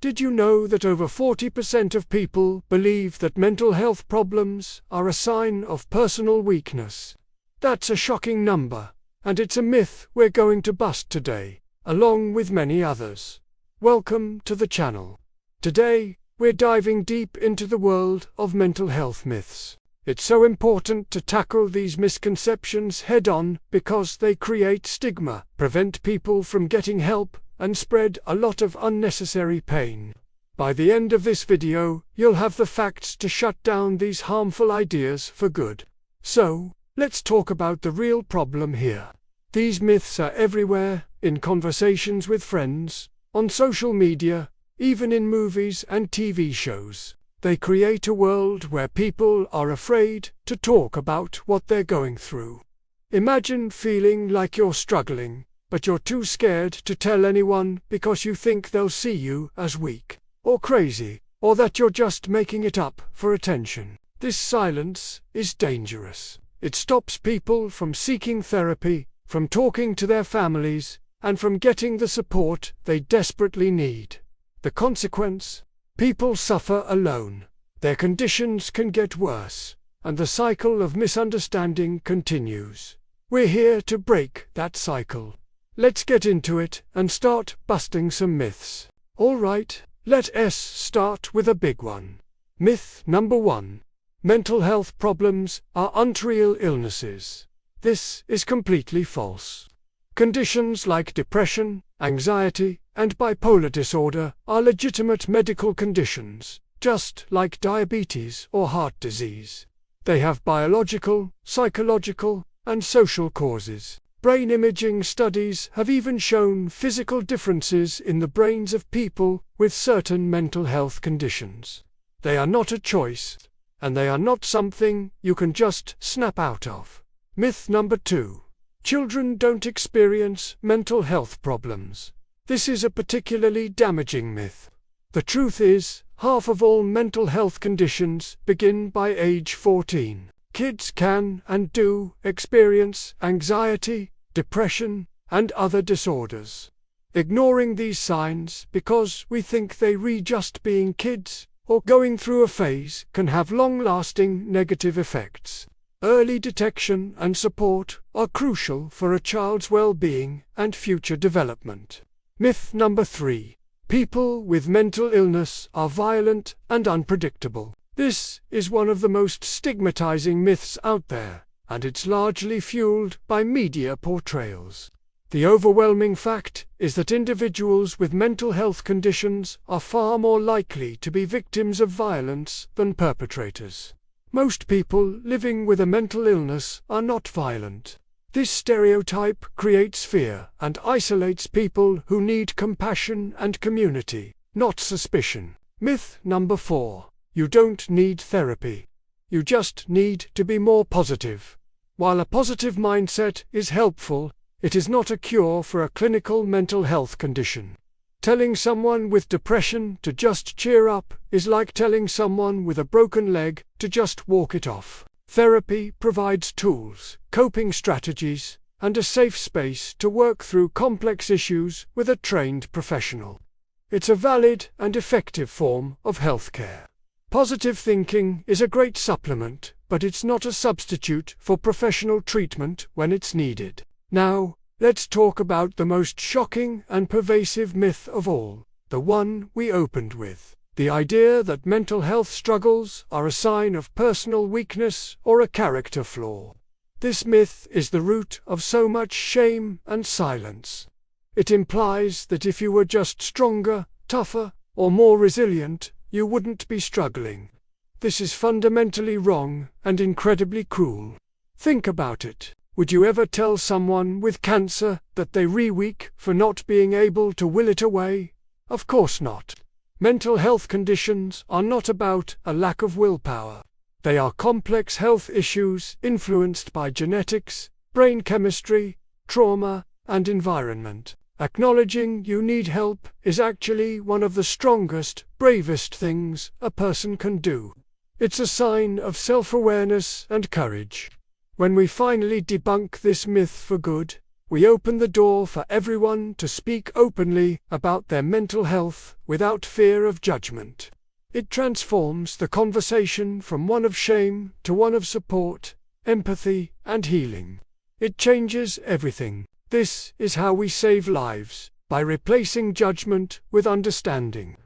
Did you know that over 40% of people believe that mental health problems are a sign of personal weakness? That's a shocking number, and it's a myth we're going to bust today, along with many others. Welcome to the channel. Today, we're diving deep into the world of mental health myths. It's so important to tackle these misconceptions head-on because they create stigma, prevent people from getting help, and spread a lot of unnecessary pain. By the end of this video, you'll have the facts to shut down these harmful ideas for good. So, let's talk about the real problem here. These myths are everywhere, in conversations with friends, on social media, even in movies and TV shows. They create a world where people are afraid to talk about what they're going through. Imagine feeling like you're struggling, but you're too scared to tell anyone because you think they'll see you as weak, or crazy, or that you're just making it up for attention. This silence is dangerous. It stops people from seeking therapy, from talking to their families, and from getting the support they desperately need. The consequence? People suffer alone. Their conditions can get worse, and the cycle of misunderstanding continues. We're here to break that cycle. Let's get into it and start busting some myths. Alright, let's start with a big one. Myth number 1. Mental health problems are unreal illnesses. This is completely false. Conditions like depression, anxiety, and bipolar disorder are legitimate medical conditions, just like diabetes or heart disease. They have biological, psychological, and social causes. Brain imaging studies have even shown physical differences in the brains of people with certain mental health conditions. They are not a choice, and they are not something you can just snap out of. Myth number 2. Children don't experience mental health problems. This is a particularly damaging myth. The truth is, half of all mental health conditions begin by age 14. Kids can and do experience anxiety, depression, and other disorders. Ignoring these signs because we think they're just being kids or going through a phase can have long-lasting negative effects. Early detection and support are crucial for a child's well-being and future development. Myth number 3. People with mental illness are violent and unpredictable. This is one of the most stigmatizing myths out there, and it's largely fueled by media portrayals. The overwhelming fact is that individuals with mental health conditions are far more likely to be victims of violence than perpetrators. Most people living with a mental illness are not violent. This stereotype creates fear and isolates people who need compassion and community, not suspicion. Myth number 4. You don't need therapy. You just need to be more positive. While a positive mindset is helpful, it is not a cure for a clinical mental health condition. Telling someone with depression to just cheer up is like telling someone with a broken leg to just walk it off. Therapy provides tools, coping strategies, and a safe space to work through complex issues with a trained professional. It's a valid and effective form of healthcare. Positive thinking is a great supplement, but it's not a substitute for professional treatment when it's needed. Now, let's talk about the most shocking and pervasive myth of all, the one we opened with. The idea that mental health struggles are a sign of personal weakness or a character flaw. This myth is the root of so much shame and silence. It implies that if you were just stronger, tougher, or more resilient, you wouldn't be struggling. This is fundamentally wrong and incredibly cruel. Think about it. Would you ever tell someone with cancer that they're weak for not being able to will it away? Of course not. Mental health conditions are not about a lack of willpower. They are complex health issues influenced by genetics, brain chemistry, trauma, and environment. Acknowledging you need help is actually one of the strongest, bravest things a person can do. It's a sign of self-awareness and courage. When we finally debunk this myth for good, We open the door for everyone to speak openly about their mental health without fear of judgment. It transforms the conversation from one of shame to one of support, empathy, and healing. It changes everything. This is how we save lives, by replacing judgment with understanding.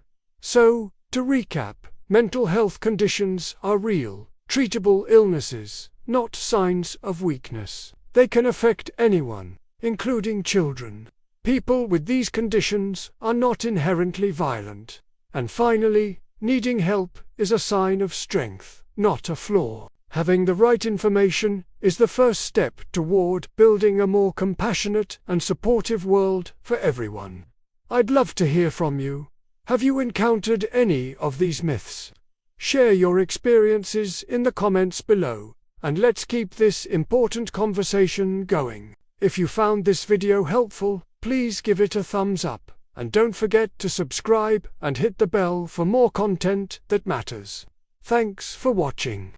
So, to recap, mental health conditions are real, treatable illnesses, not signs of weakness. They can affect anyone, including children. People with these conditions are not inherently violent. And finally, needing help is a sign of strength, not a flaw. Having the right information is the first step toward building a more compassionate and supportive world for everyone. I'd love to hear from you. Have you encountered any of these myths? Share your experiences in the comments below, and let's keep this important conversation going. If you found this video helpful, please give it a thumbs up, and don't forget to subscribe and hit the bell for more content that matters. Thanks for watching.